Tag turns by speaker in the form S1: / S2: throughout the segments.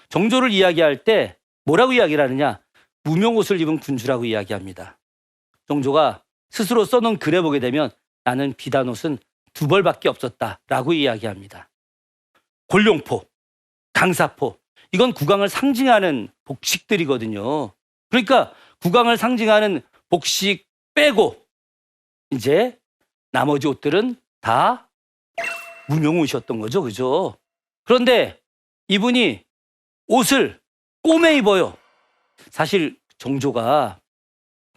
S1: 정조를 이야기할 때 뭐라고 이야기를 하느냐? 무명옷을 입은 군주라고 이야기합니다. 정조가 스스로 써놓은 글에 보게 되면 나는 비단옷은 2벌밖에 없었다라고 이야기합니다. 골룡포, 강사포, 이건 국왕을 상징하는 복식들이거든요. 그러니까 국왕을 상징하는 복식 빼고 이제 나머지 옷들은 다 무명옷이었던 거죠. 그죠? 그런데 이분이 옷을 꼬매 입어요. 사실 정조가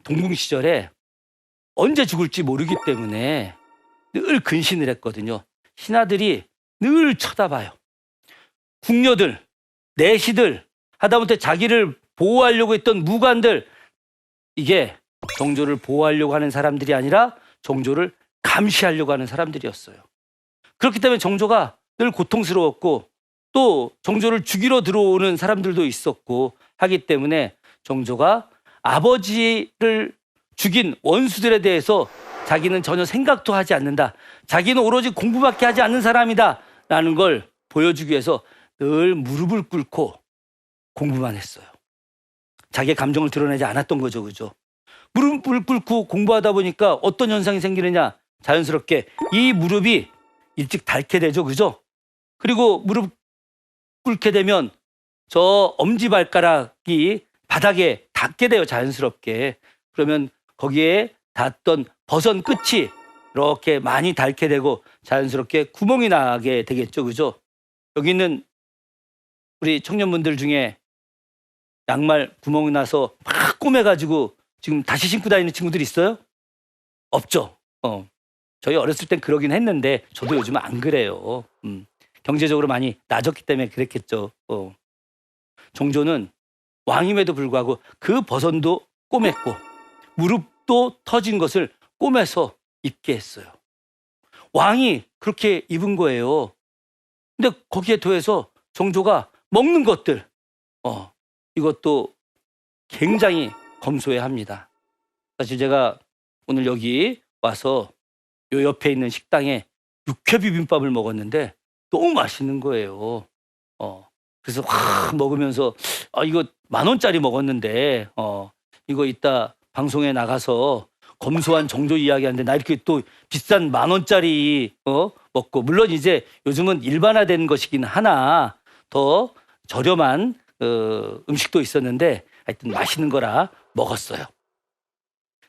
S1: 동궁 시절에 언제 죽을지 모르기 때문에 늘 근신을 했거든요. 신하들이 늘 쳐다봐요. 궁녀들, 내시들, 하다못해 자기를 보호하려고 했던 무관들, 이게 정조를 보호하려고 하는 사람들이 아니라 정조를 감시하려고 하는 사람들이었어요. 그렇기 때문에 정조가 늘 고통스러웠고 또 정조를 죽이러 들어오는 사람들도 있었고 하기 때문에 정조가 아버지를 죽인 원수들에 대해서 자기는 전혀 생각도 하지 않는다. 자기는 오로지 공부밖에 하지 않는 사람이다. 라는 걸 보여주기 위해서 늘 무릎을 꿇고 공부만 했어요. 자기의 감정을 드러내지 않았던 거죠. 그죠? 무릎을 꿇고 공부하다 보니까 어떤 현상이 생기느냐? 자연스럽게 이 무릎이 일찍 닳게 되죠. 그죠? 그리고 무릎 꿇게 되면 저 엄지발가락이 바닥에 닿게 돼요. 자연스럽게. 그러면 거기에 닿았던 버선 끝이 이렇게 많이 닳게 되고 자연스럽게 구멍이 나게 되겠죠. 그죠? 여기 있는 우리 청년분들 중에 양말 구멍이 나서 막 꼬매가지고 지금 다시 신고 다니는 친구들 있어요? 없죠. 저희 어렸을 땐 그러긴 했는데 저도 요즘은 안 그래요. 경제적으로 많이 나아졌기 때문에 그랬겠죠. 정조는 왕임에도 불구하고 그 버선도 꼬맸고 무릎도 터진 것을 꼬매서 입게 했어요. 왕이 그렇게 입은 거예요. 근데 거기에 더해서 정조가 먹는 것들, 이것도 굉장히 검소해합니다. 사실 제가 오늘 여기 와서 요 옆에 있는 식당에 육회 비빔밥을 먹었는데 너무 맛있는 거예요. 그래서 확 먹으면서 이거 10,000원짜리 먹었는데 이거 이따 방송에 나가서 검소한 정조 이야기하는데 나 이렇게 또 비싼 10,000원짜리 먹고, 물론 이제 요즘은 일반화된 것이긴 하나 더 저렴한 음식도 있었는데 하여튼 맛있는 거라 먹었어요.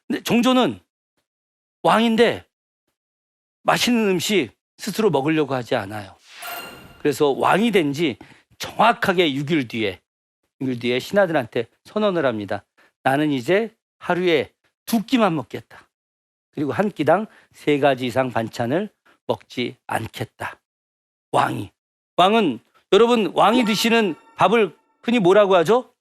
S1: 근데 정조는 왕인데 맛있는 음식 스스로 먹으려고 하지 않아요. 그래서 왕이 된 지 정확하게 6일 뒤에 신하들한테 선언을 합니다. 나는 이제 하루에 2끼만 먹겠다. 그리고 한 끼당 3가지 이상 반찬을 먹지 않겠다. 왕은 여러분, 왕이 드시는 밥을 흔히 뭐라고 하죠?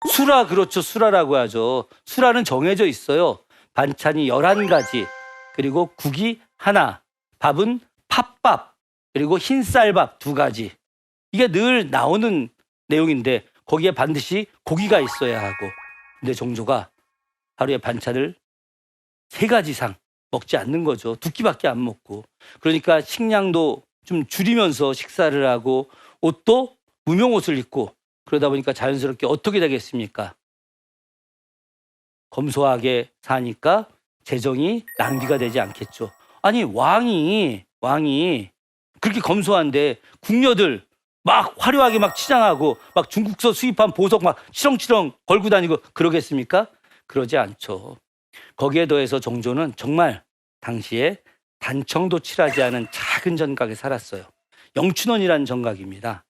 S1: 수라. 그렇죠. 수라라고 하죠. 수라는 정해져 있어요. 반찬이 11가지, 그리고 국이 하나, 밥은 팥밥, 그리고 흰쌀밥 2가지. 이게 늘 나오는 내용인데 거기에 반드시 고기가 있어야 하고, 근데 정조가 하루에 반찬을 3가지 이상 먹지 않는 거죠. 2끼밖에 안 먹고. 그러니까 식량도 좀 줄이면서 식사를 하고 옷도 무명옷을 입고, 그러다 보니까 자연스럽게 어떻게 되겠습니까? 검소하게 사니까 재정이 낭비가 되지 않겠죠. 아니, 왕이 그렇게 검소한데 궁녀들 막 화려하게 막 치장하고 막 중국서 수입한 보석 막 치렁치렁 걸고 다니고 그러겠습니까? 그러지 않죠. 거기에 더해서 정조는 정말 당시에 단청도 칠하지 않은 작은 전각에 살았어요. 영춘원이라는 전각입니다.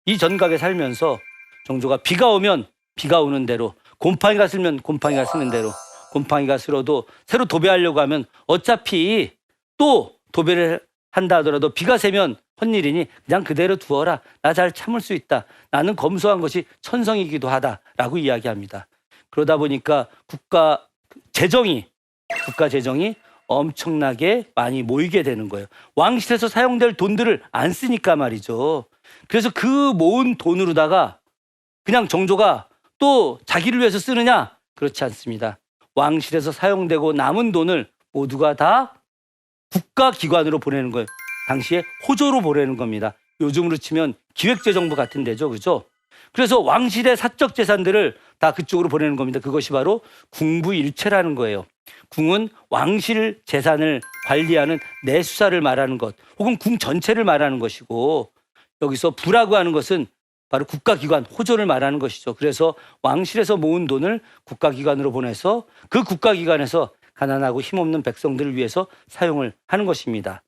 S1: 이 전각에 살면서 정조가 비가 오면 비가 오는 대로, 곰팡이가 슬면 곰팡이가 스는 대로, 곰팡이가 슬어도 새로 도배하려고 하면 어차피 또 도배를 한다 하더라도 비가 새면 헛일이니 그냥 그대로 두어라. 나 잘 참을 수 있다. 나는 검소한 것이 천성이기도 하다라고 이야기합니다. 그러다 보니까 국가 재정이 엄청나게 많이 모이게 되는 거예요. 왕실에서 사용될 돈들을 안 쓰니까 말이죠. 그래서 그 모은 돈으로다가 그냥 정조가 또 자기를 위해서 쓰느냐? 그렇지 않습니다. 왕실에서 사용되고 남은 돈을 모두가 다 국가기관으로 보내는 거예요. 당시에 호조로 보내는 겁니다. 요즘으로 치면 기획재정부 같은 데죠. 그죠? 그래서 왕실의 사적 재산들을 다 그쪽으로 보내는 겁니다. 그것이 바로 궁부일체라는 거예요. 궁은 왕실 재산을 관리하는 내수사를 말하는 것, 혹은 궁 전체를 말하는 것이고, 여기서 부라고 하는 것은 바로 국가기관, 호조를 말하는 것이죠. 그래서 왕실에서 모은 돈을 국가기관으로 보내서 그 국가기관에서 가난하고 힘없는 백성들을 위해서 사용을 하는 것입니다.